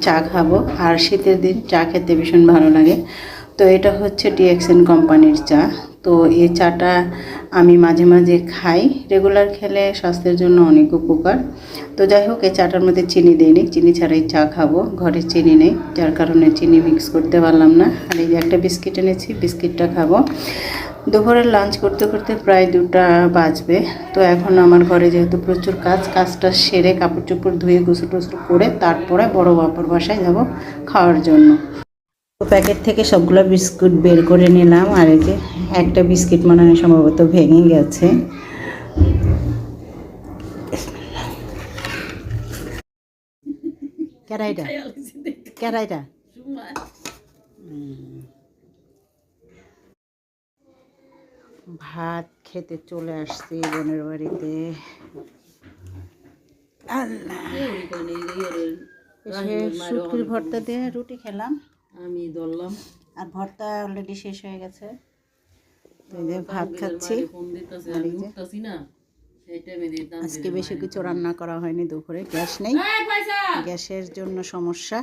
চা খাবো, আর শীতের দিন চা খেতে ভীষণ ভালো লাগে। তো এটা হচ্ছে ডিএক্সএন কোম্পানির চা। তো এই চাটা আমি মাঝে মাঝে খাই, রেগুলার খেলে স্বাস্থ্যের জন্য অনেক উপকার। তো যাই হোক, এই চাটার মধ্যে চিনি দিইনি, চিনি ছাড়াই চা খাবো, ঘরে চিনি নেই যার কারণে চিনি মিক্স করতে পারলাম না। আর এই যে একটা বিস্কিট এনেছি, বিস্কিটটা খাবো। দুপুরের লাঞ্চ করতে করতে প্রায় 2টা বাজবে। তো এখন আমার ঘরে যেহেতু প্রচুর কাজটা সেরে কাপড় চোপড় ধুয়ে গোসল টোসল করে তারপরে বড় বাপুর বাসায় যাব খাওয়ার জন্য। তো প্যাকেট থেকে সবগুলো বিস্কুট বের করে নিলাম, আর এই যে একটা বিস্কিট মনে হয় সম্ভবত ভেঙে গেছে। কেরাইটা কেরাইটা ভাত খেতে চলে আসছি বোনের বাড়িতে। শুটকির ভর্তা দিয়ে রুটি খেলাম, আমি ধরলাম, আর ভর্তা অলরেডি শেষ হয়ে গেছে। তো এই যে ভাত খাচ্ছি। আজকে বেশি কিছু রান্না করা হয়নি দুপুরে, গ্যাস নেই, গ্যাসের জন্য সমস্যা।